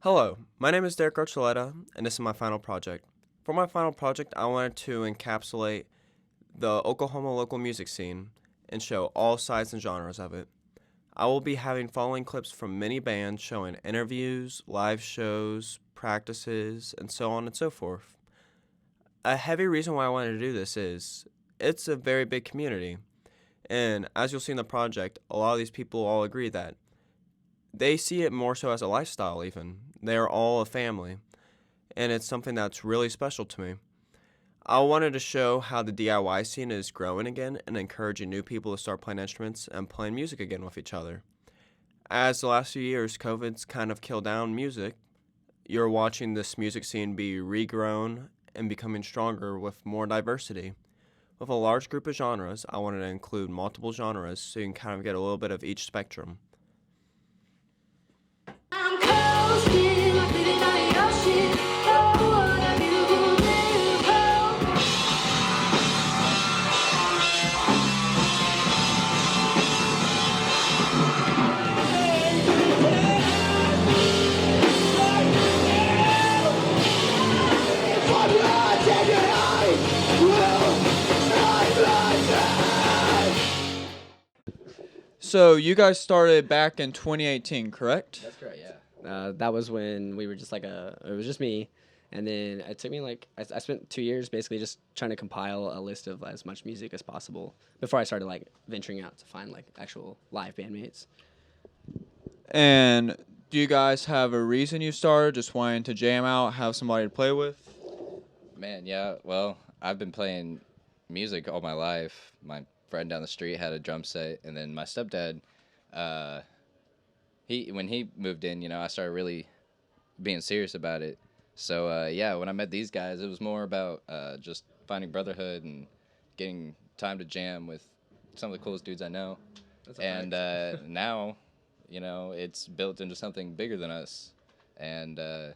Hello, my name is Derek Archuleta, and this is my final project. For my final project, I wanted to encapsulate the Oklahoma local music scene and show all sides and genres of it. I will be having following clips from many bands showing interviews, live shows, practices, and so on and so forth. A heavy reason why I wanted to do this is it's a very big community, and as you'll see in the project, a lot of these people all agree that they see it more so as a lifestyle, even. They are all a family, and it's something that's really special to me. I wanted to show how the DIY scene is growing again and encouraging new people to start playing instruments and playing music again with each other. As the last few years, COVID's kind of killed down music, you're watching this music scene be regrown and becoming stronger with more diversity. With a large group of genres, I wanted to include multiple genres so you can kind of get a little bit of each spectrum. I'm coasting, living on the ocean. Oh, what a beautiful So you guys started back in 2018, correct? That's correct, yeah. That was when we were just it was just me. And then it took me I spent 2 years basically just trying to compile a list of as much music as possible before I started venturing out to find actual live bandmates. And do you guys have a reason you started? Just wanting to jam out, have somebody to play with? Man, yeah. Well, I've been playing music all my life. My friend down the street had a drum set, and then my stepdad, when he moved in, I started really being serious about it. So yeah, when I met these guys, it was more about just finding brotherhood and getting time to jam with some of the coolest dudes I know. And now, it's built into something bigger than us, and yeah,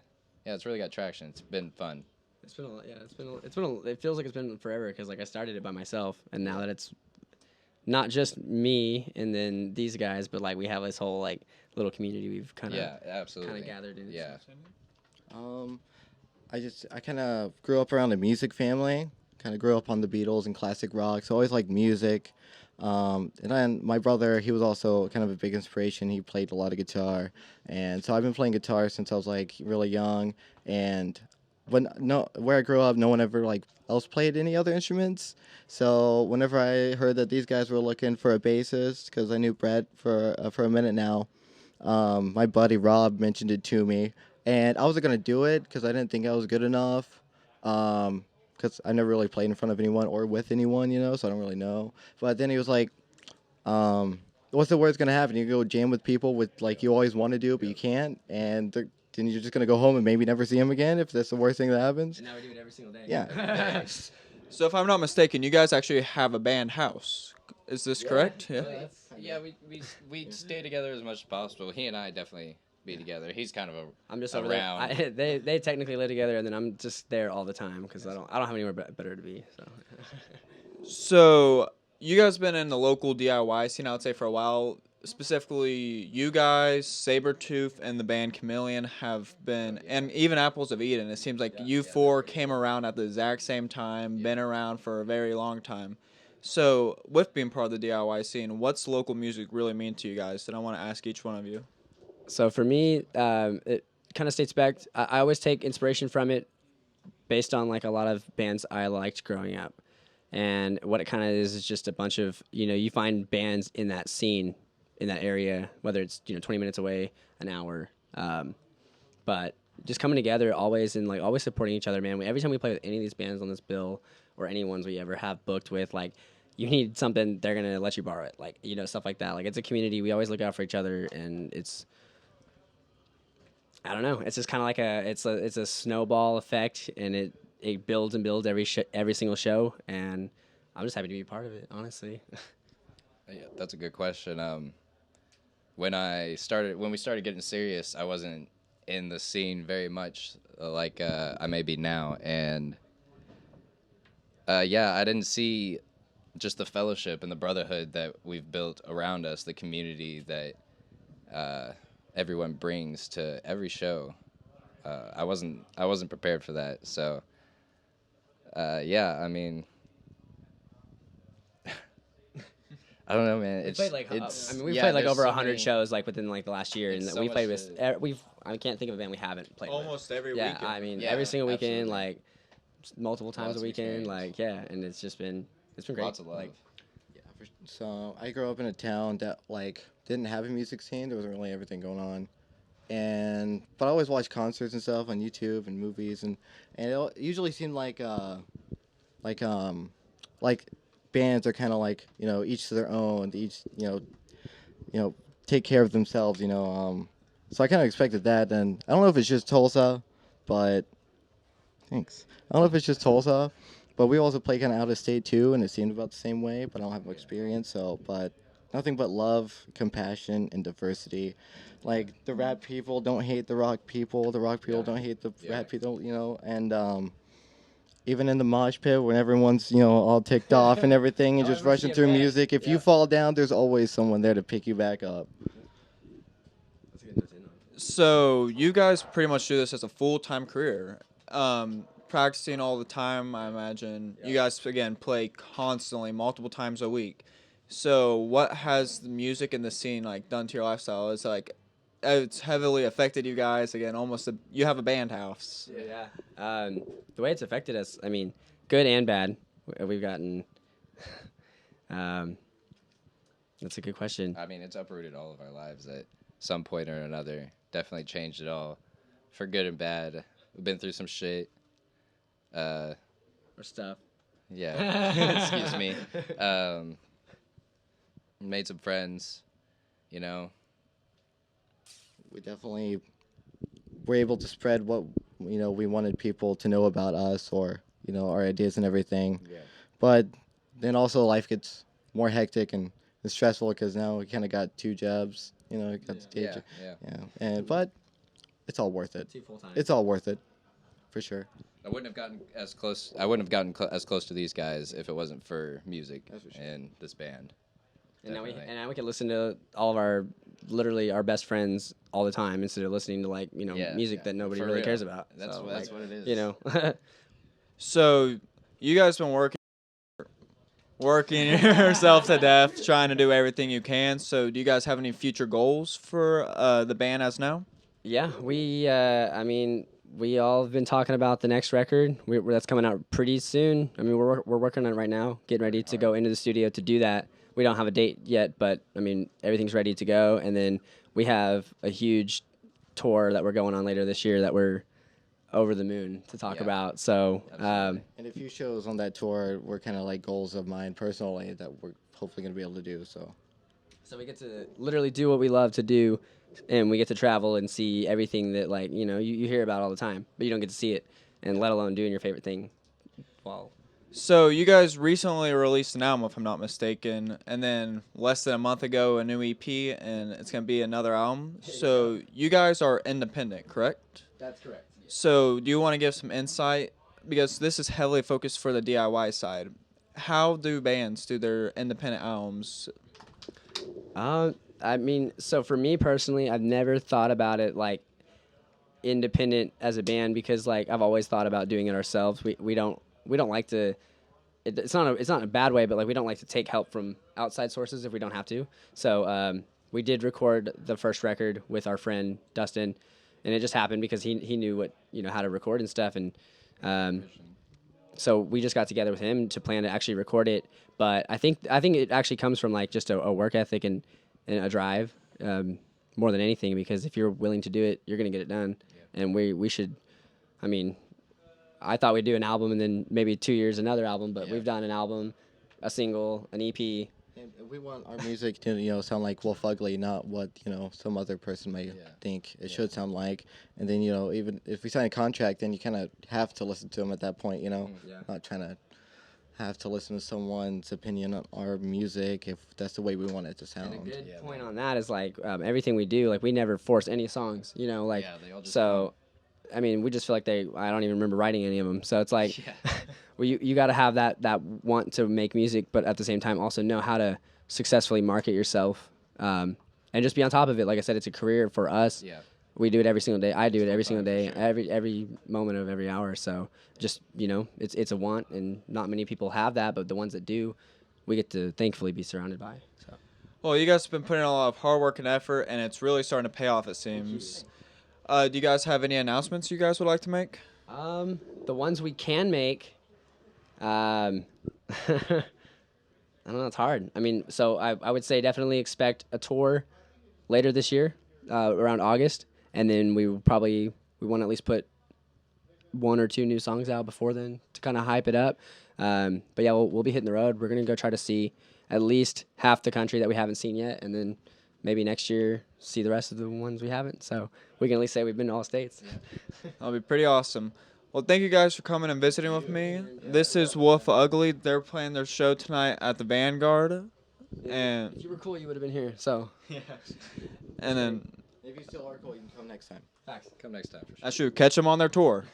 it's really got traction. It's been fun. It's been a lot, yeah. It feels like it's been forever because I started it by myself, and now that it's not just me and then these guys, but we have this whole little community we've kind of absolutely gathered in. Yeah. I kind of grew up around a music family. Kind of grew up on the Beatles and classic rock, so always liked music. And then my brother, he was also kind of a big inspiration. He played a lot of guitar, and so I've been playing guitar since I was really young. And where I grew up, no one ever else played any other instruments. So whenever I heard that these guys were looking for a bassist, because I knew Brett for a minute now, my buddy Rob mentioned it to me, and I wasn't gonna do it because I didn't think I was good enough. Because I never really played in front of anyone or with anyone, so I don't really know. But then he was like, what's the worst gonna happen? You go jam with people with you always want to do, but you can't, and then you're just gonna go home and maybe never see him again if that's the worst thing that happens. And now we do it every single day. Yeah. So if I'm not mistaken, you guys actually have a band house. Is this correct? Yeah. Yeah, we stay together as much as possible. He and I definitely be together. He's kind of I'm just around. over there. They technically live together, and then I'm just there all the time because I don't have anywhere better to be. So. So you guys been in the local DIY scene, I would say, for a while. Specifically, you guys, Sabretooth, and the band Chameleon have been, and even Apples of Eden. It seems like you four came around at the exact same time, been around for a very long time. So, with being part of the DIY scene, what's local music really mean to you guys? And I want to ask each one of you. So for me, it kind of states back. I always take inspiration from it, based on a lot of bands I liked growing up, and what it kind of is just a bunch of you find bands in that scene, in that area, whether it's 20 minutes away, an hour, but just coming together always and always supporting each other, man. Every time we play with any of these bands on this bill or any ones we ever have booked with, you need something, they're gonna let you borrow it, stuff like that. It's a community. We always look out for each other, and it's, I don't know, it's just kind of it's a snowball effect, and it builds and builds every single show, and I'm just happy to be a part of it, honestly. Yeah, that's a good question. When we started getting serious, I wasn't in the scene very much like I may be now, and yeah, I didn't see just the fellowship and the brotherhood that we've built around us, the community that everyone brings to every show. I wasn't prepared for that. So yeah, I mean, I don't know, man. We It's played like it's we yeah, played like there's over so 100 many- shows like within like the last year, and It's so we played much with I can't think of a band we haven't played with. Almost every Yeah, weekend. I mean Yeah, every single weekend, absolutely. like multiple times Lots a of weekend, experience. like yeah, and it's been great. Lots of love. Like, So I grew up in a town that like didn't have a music scene. There wasn't really everything going on, but I always watched concerts and stuff on YouTube and movies, and it usually seemed like like bands are kind of like each to their own. Each take care of themselves. So I kind of expected that, and I don't know if it's just Tulsa, but thanks. I don't know if it's just Tulsa, but we also play kind of out of state too, and it seemed about the same way. But I don't have much experience, but nothing but love, compassion, and diversity. Like the rap people don't hate the rock people. The rock people don't hate the rap people. And even in the mosh pit when everyone's all ticked off and everything and just rushing through music, if you fall down, there's always someone there to pick you back up. So you guys pretty much do this as a full-time career, practicing all the time. I imagine you guys again play constantly, multiple times a week. So what has the music and the scene like done to your lifestyle? It's like it's heavily affected you guys. Again, you have a band house. yeah, the way it's affected us, I mean, good and bad. We've gotten. That's a good question. I mean, it's uprooted all of our lives at some point or another. Definitely changed it all, for good and bad. We've been through some shit. Or stuff. Yeah, excuse me. Made some friends, We definitely were able to spread what we wanted people to know about us, or our ideas and everything. Yeah. But then also life gets more hectic and stressful because now we kind of got 2 jobs. Got the day Yeah, job. yeah. But it's all worth it. 2 full-time. It's all worth it, for sure. I wouldn't have gotten as close. I wouldn't have gotten as close to these guys if it wasn't for music That's for sure. and this band. And Definitely. now we can listen to all of literally our best friends all the time instead of listening to like Yeah, music that nobody for really real. cares about. That's So, that's like, what it is. So you guys been working yourself to death, trying to do everything you can. So do you guys have any future goals for the band as now? Yeah, I mean, we all have been talking about the next record. That's coming out pretty soon. I mean, we're working on it right now, getting ready to go into the studio to do that. We don't have a date yet, but I mean, everything's ready to go. And then we have a huge tour that we're going on later this year that we're over the moon to talk Yeah. about. So, Absolutely. And a few shows on that tour were kind of like goals of mine personally that we're hopefully going to be able to do. So we get to literally do what we love to do, and we get to travel and see everything that like you hear about all the time, but you don't get to see it, and let alone doing your favorite thing. While So you guys recently released an album, if I'm not mistaken, and then less than a month ago a new EP, and it's gonna be another album. So you guys are independent, correct? that's correct. So do you want to give some insight, because this is heavily focused for the DIY side? How do bands do their independent albums? I mean, so for me personally, I've never thought about it like independent as a band because like I've always thought about doing it ourselves. We don't like to. It's not a bad way, but like we don't like to take help from outside sources if we don't have to. So we did record the first record with our friend Dustin, and it just happened because he knew what how to record and stuff, and so we just got together with him to plan to actually record it. But I think it actually comes from like just a work ethic and a drive more than anything, because if you're willing to do it, you're gonna get it done. Yeah. And we should. I mean, I thought we'd do an album and then maybe 2 years another album, but we've done an album, a single, an EP. and we want our music to sound like Wolf Ugly, not what some other person may think it should sound like. And then even if we sign a contract, then you kind of have to listen to them at that point. Not trying to have to listen to someone's opinion on our music if that's the way we want it to sound. And a good point on that is like everything we do, like we never force any songs, like they all just so. I mean, we just feel like I don't even remember writing any of them. So it's like, well, you got to have that want to make music, but at the same time also know how to successfully market yourself, and just be on top of it. Like I said, it's a career for us. Yeah. We do it every single day. I do it every single day, every moment of every hour. So just, it's a want, and not many people have that, but the ones that do, we get to thankfully be surrounded by. So Well, you guys have been putting in a lot of hard work and effort, and it's really starting to pay off, it seems. Do you guys have any announcements you guys would like to make? the ones we can make, I don't know, it's hard. I mean, so I would say definitely expect a tour later this year, around August, and then we want to at least put 1 or 2 new songs out before then to kind of hype it up. But yeah, we'll be hitting the road. We're gonna go try to see at least half the country that we haven't seen yet, and then maybe next year see the rest of the ones we haven't. So we can at least say we've been to all states. That'll be pretty awesome. Well, thank you guys for coming and visiting with me. This is Wolf Ugly. They're playing their show tonight at the Vanguard. And If you were cool, you would have been here. So and then If you still are cool, you can come next time. Come next time for sure. that's true. Catch them on their tour.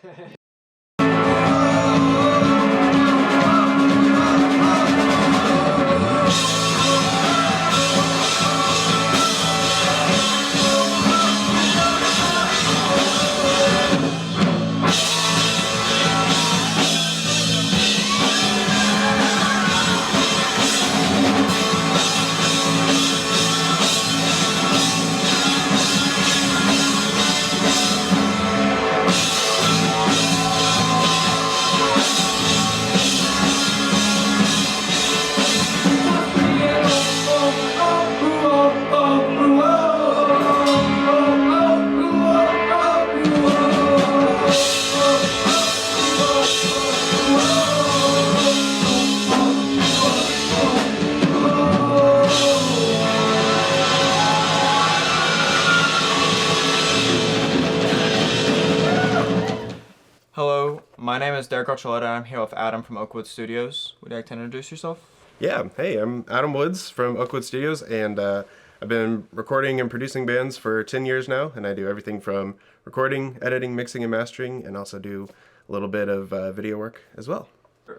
Hello, my name is Derek Archuleta. I'm here with Adam from Oakwood Studios. Would you like to introduce yourself? Yeah, hey, I'm Adam Woods from Oakwood Studios, and I've been recording and producing bands for 10 years now, and I do everything from recording, editing, mixing, and mastering, and also do a little bit of video work as well.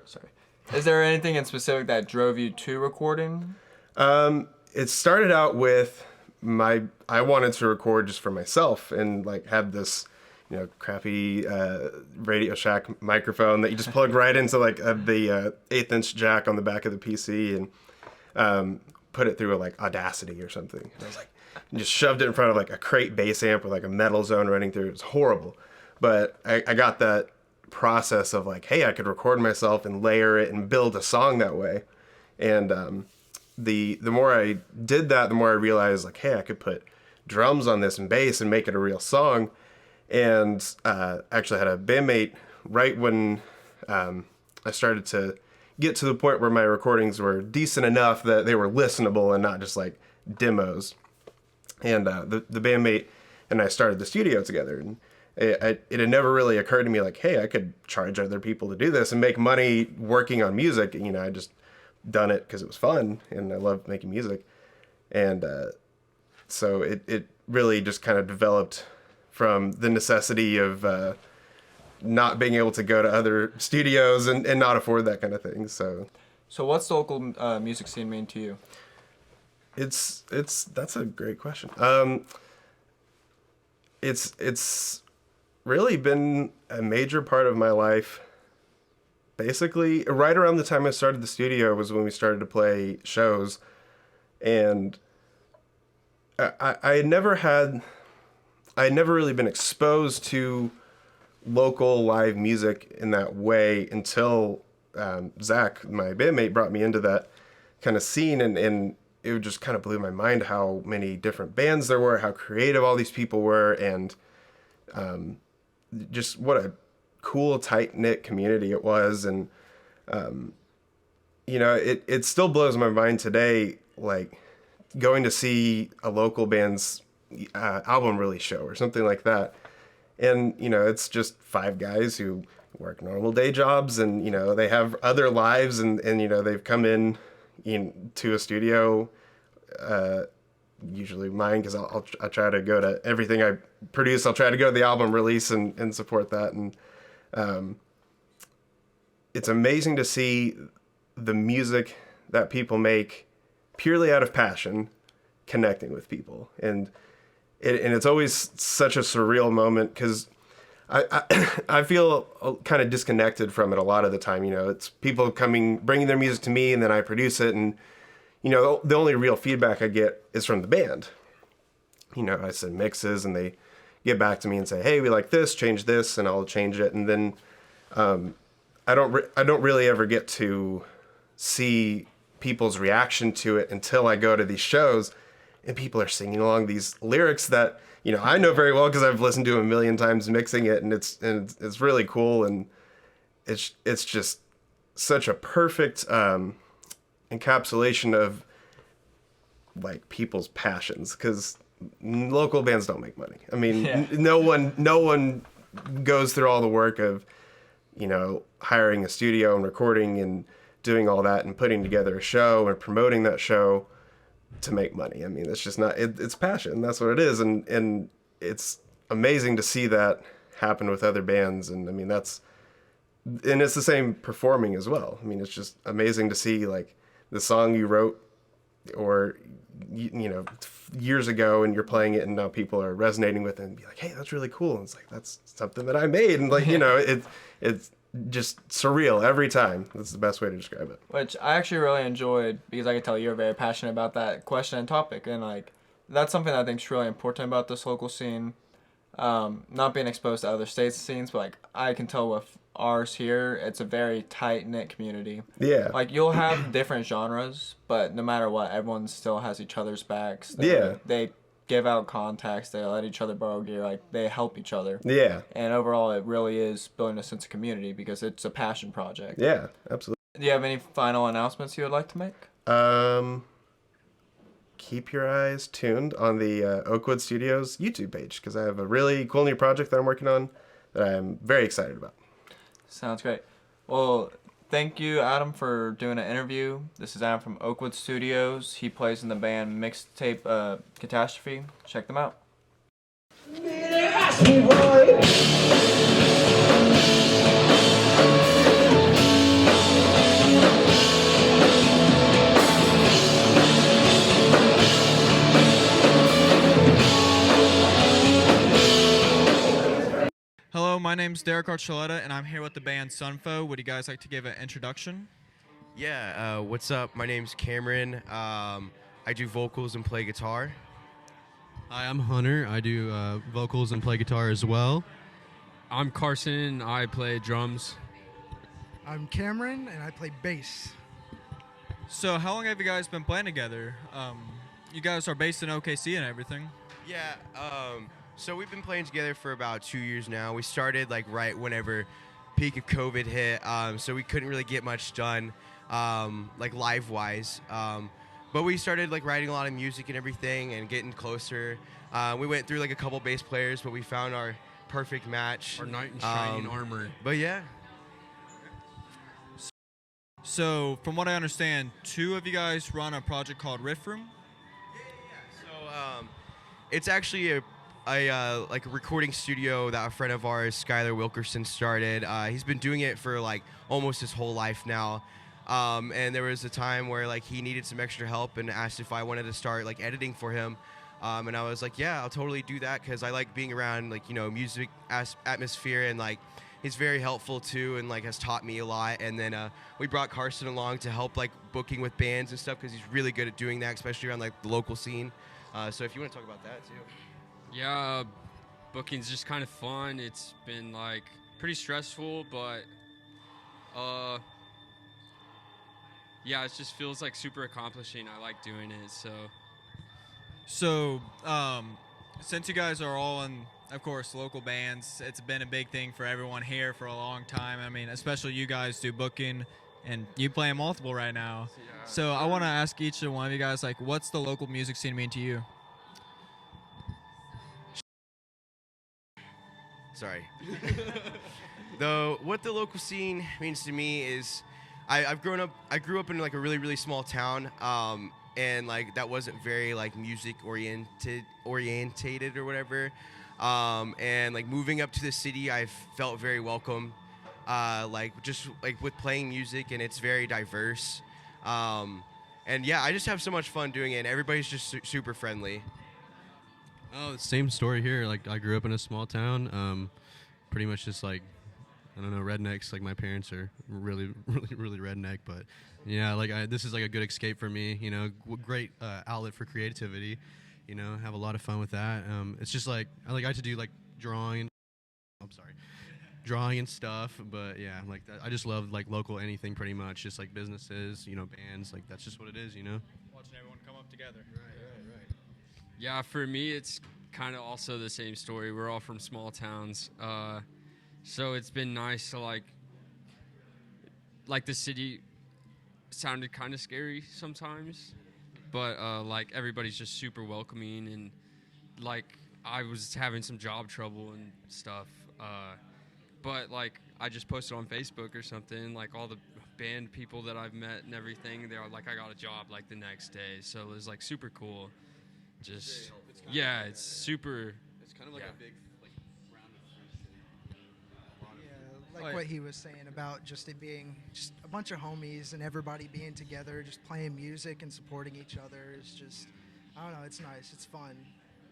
Sorry. Is there anything in specific that drove you to recording? It started out with I wanted to record just for myself, and like had this crappy Radio Shack microphone that you just plug right into like the 1/8" jack on the back of the PC, and put it through like Audacity or something. And I was like, just shoved it in front of like a crate bass amp with like a metal zone running through. It was horrible, but I got that process of like, hey, I could record myself and layer it and build a song that way. And the more I did that, the more I realized like, hey, I could put drums on this and bass and make it a real song. And actually had a bandmate right when I started to get to the point where my recordings were decent enough that they were listenable and not just like demos. And the bandmate and I started the studio together. And it had never really occurred to me like, hey, I could charge other people to do this and make money working on music. I just done it because it was fun and I loved making music. And so it really just kind of developed from the necessity of not being able to go to other studios and not afford that kind of thing. So what's the local music scene mean to you? that's a great question. It's really been a major part of my life. Basically, right around the time I started the studio was when we started to play shows, and I had never really been exposed to local live music in that way until Zach, my bandmate, brought me into that kind of scene, and it just kind of blew my mind how many different bands there were, how creative all these people were, and just what a cool, tight-knit community it was. And it still blows my mind today, like going to see a local band's album release show or something like that, and it's just 5 guys who work normal day jobs, and they have other lives, and they've come in to a studio, usually mine, because I try to go to everything I produce. I'll try to go to the album release and support that, and it's amazing to see the music that people make purely out of passion connecting with people. And and it's always such a surreal moment because I feel kind of disconnected from it a lot of the time. You know, it's people bringing their music to me, and then I produce it, and you know, the only real feedback I get is from the band. You know, I send mixes, and they get back to me and say, "Hey, we like this, change this," and I'll change it, and then I don't really ever get to see people's reaction to it until I go to these shows, and people are singing along these lyrics that, you know, I know very well because I've listened to them a million times mixing it, and it's really cool, and it's just such a perfect encapsulation of like people's passions, because local bands don't make money. I mean, Yeah. no one goes through all the work of, you know, hiring a studio and recording and doing all that and putting together a show and promoting that show to make money. I mean, it's just not, it's passion. That's what it is. And it's amazing to see that happen with other bands. And I mean, and it's the same performing as well. I mean, it's just amazing to see like the song you wrote or, you know, years ago, and you're playing it and now people are resonating with it and be like, hey, that's really cool. And it's like, that's something that I made. And like, you know, it's just surreal every time. That's the best way to describe it. Which I actually really enjoyed, because I could tell you're very passionate about that question and topic, and like that's something that I think is really important about this local scene. Not being exposed to other states' scenes, but like I can tell with ours here, it's a very tight knit community. Yeah. Like you'll have different genres, but no matter what, everyone still has each other's backs. They give out contacts. They let each other borrow gear. Like they help each other. Yeah. And overall, it really is building a sense of community because it's a passion project. Yeah, absolutely. Do you have any final announcements you would like to make? Keep your eyes tuned on the Oakwood Studios YouTube page, because I have a really cool new project that I'm working on that I'm very excited about. Sounds great. Well, thank you, Adam, for doing an interview. This is Adam from Oakwood Studios. He plays in the band Mixtape Catastrophe. Check them out. Hello, my name's Derek Archuleta, and I'm here with the band Sunfo. Would you guys like to give an introduction? Yeah, what's up? My name's Cameron. I do vocals and play guitar. Hi, I'm Hunter. I do vocals and play guitar as well. I'm Carson. I play drums. I'm Cameron, and I play bass. So, how long have you guys been playing together? You guys are based in OKC and everything. Yeah, so we've been playing together for about 2 years now. We started like right whenever peak of COVID hit, so we couldn't really get much done, like live-wise. But we started like writing a lot of music and everything and getting closer. We went through like a couple bass players, but we found our perfect match. Our knight in shining armor. But yeah. So, from what I understand, two of you guys run a project called Riff Room. So it's actually a like a recording studio that a friend of ours, Skylar Wilkerson, started. He's been doing it for like almost his whole life now. And there was a time where like he needed some extra help and asked if I wanted to start like editing for him. And I was like, yeah, I'll totally do that, because I like being around like, you know, music atmosphere, and like he's very helpful too, and like has taught me a lot. And then we brought Carson along to help like booking with bands and stuff, because he's really good at doing that, especially around like the local scene. So if you want to talk about that too. Yeah, booking's just kind of fun. It's been like pretty stressful, but yeah, it just feels like super accomplishing. I like doing it. So Since you guys are all in, of course, local bands, it's been a big thing for everyone here for a long time. I mean, especially you guys do booking, and you play in multiple right now. yeah. So I want to ask each one of you guys, like, what's the local music scene mean to you? Sorry. What the local scene means to me is I grew up in like a really, really small town, and like that wasn't very like music orientated or whatever. And like moving up to the city, I felt very welcome, like just like with playing music, and it's very diverse. And yeah, I just have so much fun doing it, and everybody's just super friendly. Oh, same story here. Like I grew up in a small town. Pretty much just like I don't know, rednecks. Like my parents are really, really redneck. But yeah, like this is like a good escape for me. You know, great outlet for creativity. You know, have a lot of fun with that. It's just like I like to do like drawing. I'm sorry, drawing and stuff. But yeah, like that, I just love like local anything pretty much. Just like businesses, you know, bands. Like that's just what it is. You know. Watching everyone come up together. Right. Yeah, for me, it's kind of also the same story. We're all from small towns. So it's been nice to like the city sounded kind of scary sometimes, but like everybody's just super welcoming and like I was having some job trouble and stuff, but like I just posted on Facebook or something, like all the band people that I've met and everything, they're like I got a job like the next day, so it was like super cool. Just yeah, it's super. It's kind of like a big like round of Yeah, like what he was saying about just it being just a bunch of homies and everybody being together, just playing music and supporting each other is just, I don't know, it's nice, it's fun,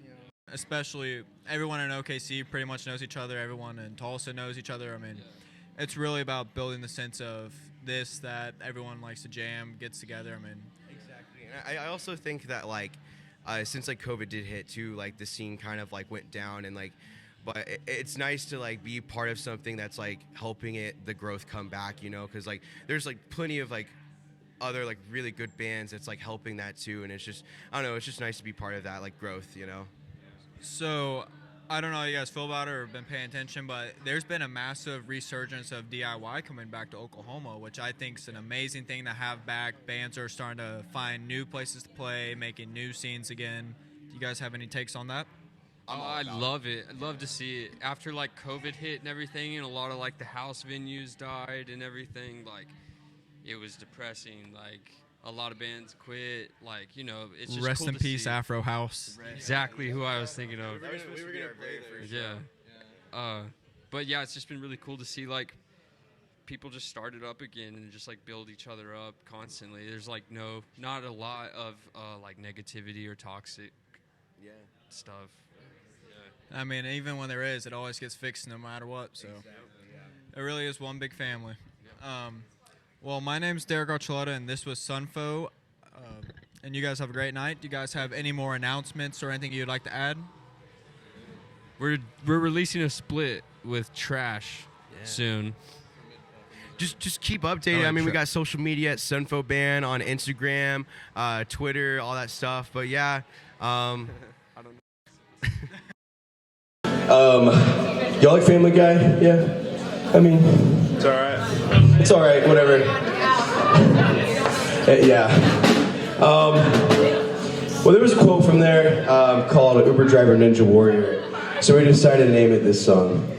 you know. Especially everyone in OKC pretty much knows each other. Everyone in Tulsa knows each other. I mean, it's really about building the sense of this, that everyone likes to jam, gets together. I mean, Exactly. And I also think that like since like COVID did hit too, like the scene kind of like went down and like, but it's nice to like be part of something that's like helping the growth come back, you know, because like there's like plenty of like other like really good bands that's like helping that too, and it's just I don't know, it's just nice to be part of that like growth, you know. so I don't know how you guys feel about it or been paying attention, but there's been a massive resurgence of DIY coming back to Oklahoma, which I think is an amazing thing to have back. Bands are starting to find new places to play, making new scenes again. Do you guys have any takes on that? Oh, I love it. I'd love to see it. After like COVID hit and everything, and a lot of like the house venues died and everything, like it was depressing. Like a lot of bands quit. Like it's just Rest cool in to peace, see. Afro House. Exactly who I was thinking of. We were gonna play there. Yeah. But yeah, it's just been really cool to see like people just start it up again and just like build each other up constantly. There's like not a lot of like negativity or toxic stuff. I mean, even when there is, it always gets fixed no matter what. So it really is one big family. Well, my name's Derek Archuleta, and this was Sunfo. And you guys have a great night. Do you guys have any more announcements or anything you'd like to add? We're releasing a split with Trash soon. Just keep updated. I mean, we got social media at Sunfo Band on Instagram, Twitter, all that stuff. But yeah, Y'all like Family Guy? Yeah? I mean, it's alright. It's alright, whatever. Yeah. Well, there was a quote from there called Uber Driver Ninja Warrior. So we decided to name it this song.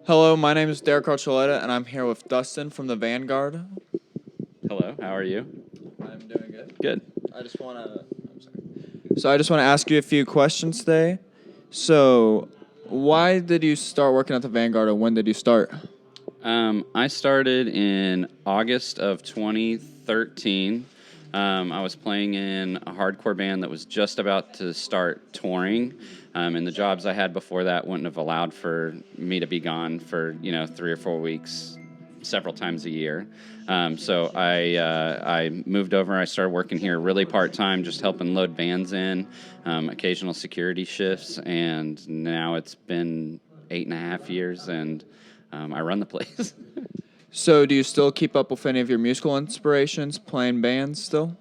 Hello, my name is Derek Archuleta, and I'm here with Dustin from the Vanguard. Hello, how are you? I'm doing good. Good. I just want to ask you a few questions today. So, why did you start working at the Vanguard, or when did you start? I started in August of 2013. I was playing in a hardcore band that was just about to start touring, and the jobs I had before that wouldn't have allowed for me to be gone for 3 or 4 weeks, several times a year. So I moved over. I started working here really part time, just helping load bands in, occasional security shifts, and now it's been 8.5 years, and I run the place. So, do you still keep up with any of your musical inspirations, playing bands still?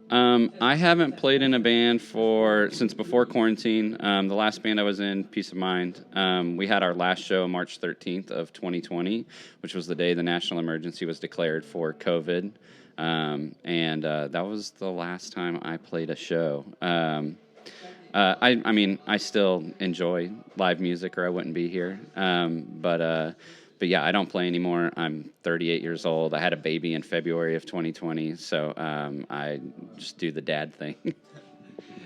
I haven't played in a band since before quarantine. The last band I was in, Peace of Mind, we had our last show March 13th of 2020, which was the day the national emergency was declared for COVID. And that was the last time I played a show. I mean, I still enjoy live music or I wouldn't be here. But yeah, I don't play anymore. I'm 38 years old. I had a baby in February of 2020, so I just do the dad thing.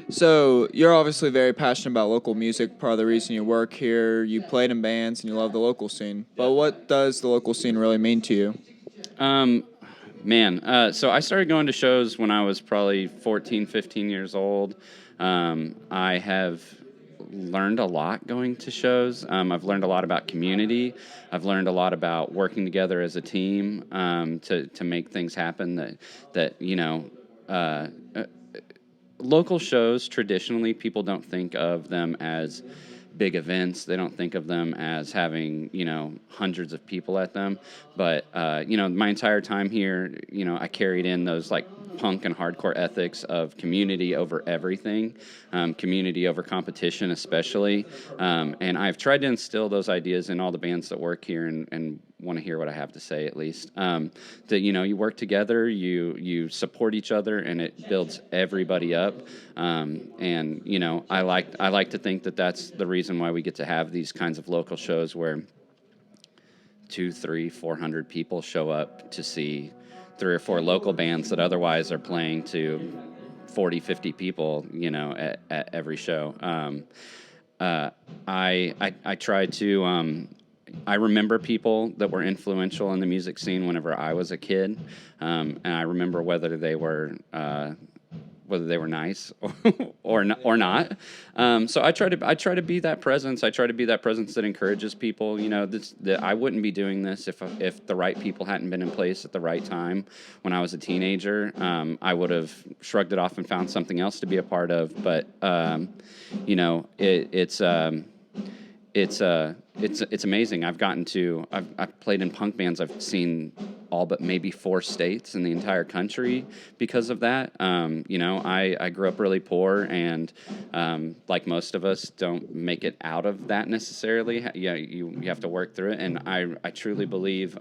So, you're obviously very passionate about local music, part of the reason you work here. You played in bands and you love the local scene. But what does the local scene really mean to you? So I started going to shows when I was probably 14, 15 years old. I have learned a lot going to shows. I've learned a lot about community. I've learned a lot about working together as a team to make things happen. Local shows, traditionally, people don't think of them as big events. They don't think of them as having, hundreds of people at them. But, my entire time here, I carried in those like punk and hardcore ethics of community over everything, community over competition especially. And I've tried to instill those ideas in all the bands that work here and want to hear what I have to say at least. That, you work together, you support each other, and it builds everybody up. And, I like to think that that's the reason why we get to have these kinds of local shows where 200, 300, 400 people show up to see 3 or 4 local bands that otherwise are playing to 40, 50 people, at every show. I try to, I remember people that were influential in the music scene whenever I was a kid, and I remember whether they were nice or not. So I try to be that presence. I try to be that presence that encourages people. That I wouldn't be doing this if the right people hadn't been in place at the right time. When I was a teenager, I would have shrugged it off and found something else to be a part of. But it's amazing. I've played in punk bands. I've seen all but maybe 4 states in the entire country because of that. I grew up really poor, and like most of us, don't make it out of that necessarily. Yeah, you have to work through it, and I truly believe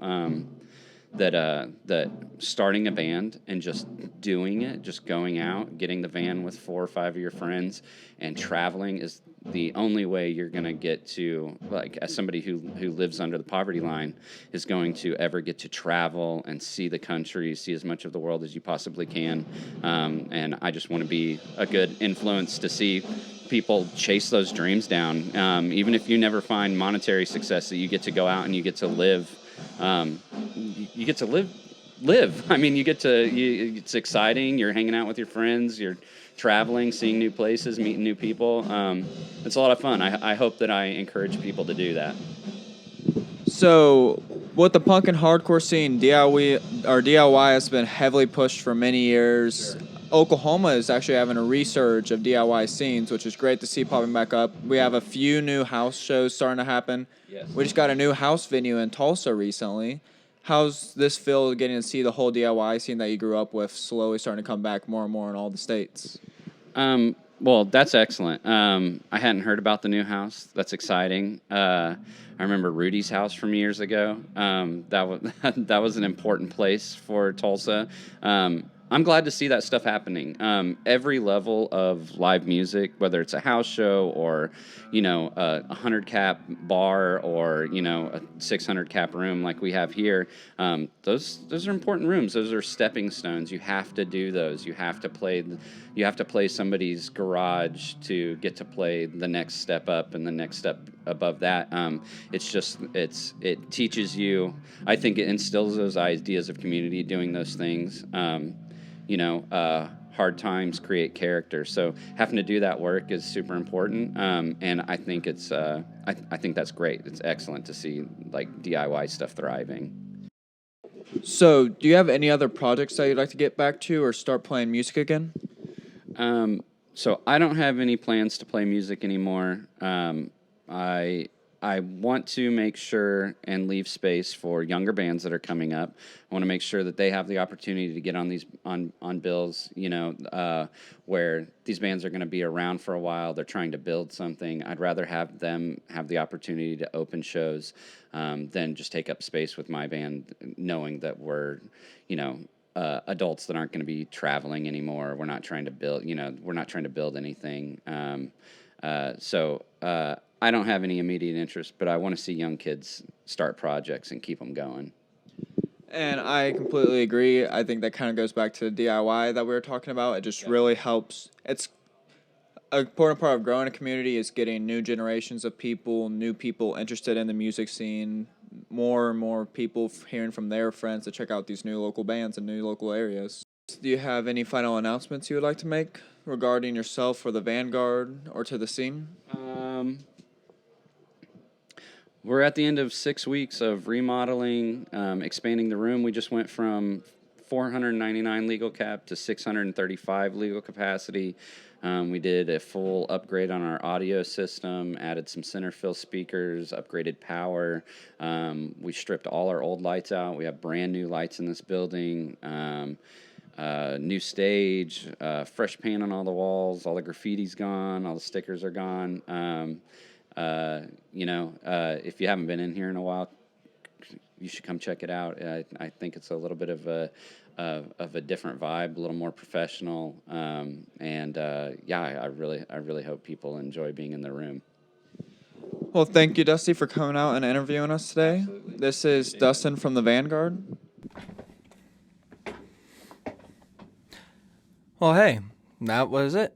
that starting a band and just doing it, just going out, getting the van with 4 or 5 of your friends, and traveling is the only way you're going to get to, like, as somebody who lives under the poverty line, is going to ever get to travel and see the country, see as much of the world as you possibly can. And I just want to be a good influence to see people chase those dreams down. Even if you never find monetary success, that you get to go out and you get to live. You get to live. I mean, it's exciting. You're hanging out with your friends. You're traveling, seeing new places, meeting new people. It's a lot of fun. I hope that I encourage people to do that. So, with the punk and hardcore scene, DIY has been heavily pushed for many years. Oklahoma is actually having a resurge of DIY scenes, which is great to see popping back up. We have a few new house shows starting to happen. Yes. We just got a new house venue in Tulsa recently. How's this feel getting to see the whole DIY scene that you grew up with slowly starting to come back more and more in all the states? Well, that's excellent. I hadn't heard about the new house. That's exciting. I remember Rudy's house from years ago. That was an important place for Tulsa. I'm glad to see that stuff happening. Every level of live music, whether it's a house show or, a 100 cap bar or, a 600 cap room like we have here, those are important rooms. Those are stepping stones. You have to do those. You have to play somebody's garage to get to play the next step up and the next step above that. It teaches you. I think it instills those ideas of community doing those things. hard times create character. So having to do that work is super important, and I think it's I think that's great. It's excellent to see like DIY stuff thriving. So, do you have any other projects that you'd like to get back to or start playing music again? So I don't have any plans to play music anymore. I want to make sure and leave space for younger bands that are coming up. I want to make sure that they have the opportunity to get on these on bills, where these bands are going to be around for a while. They're trying to build something. I'd rather have them have the opportunity to open shows than just take up space with my band, knowing that we're, adults that aren't going to be traveling anymore. We're not trying to build, we're not trying to build anything. So I don't have any immediate interest, but I want to see young kids start projects and keep them going. And I completely agree. I think that kind of goes back to the DIY that we were talking about. It just really helps. It's an important part of growing a community is getting new generations of people, new people interested in the music scene, more and more people hearing from their friends to check out these new local bands in new local areas. Do you have any final announcements you would like to make regarding yourself or the Vanguard or to the scene? We're at the end of 6 weeks of remodeling, expanding the room. We just went from 499 legal cap to 635 legal capacity. We did a full upgrade on our audio system, added some center fill speakers, upgraded power. We stripped all our old lights out. We have brand new lights in this building. New stage, fresh paint on all the walls, all the graffiti's gone, all the stickers are gone. If you haven't been in here in a while, you should come check it out. I think it's a little bit of a different vibe, a little more professional, I really hope people enjoy being in the room. Well, thank you, Dusty, for coming out and interviewing us today. Absolutely. This is Dustin from the Vanguard. Well, hey, that was it.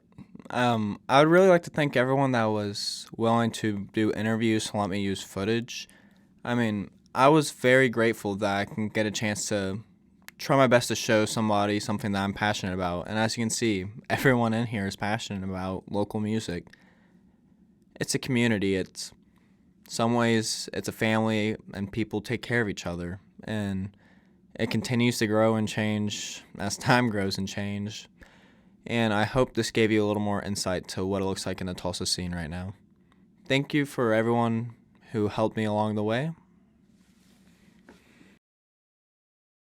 I would really like to thank everyone that was willing to do interviews to let me use footage. I mean, I was very grateful that I can get a chance to try my best to show somebody something that I'm passionate about. And as you can see, everyone in here is passionate about local music. It's a community. It's some ways it's a family, and people take care of each other. And it continues to grow and change as time grows and change. And I hope this gave you a little more insight to what it looks like in the Tulsa scene right now. Thank you for everyone who helped me along the way,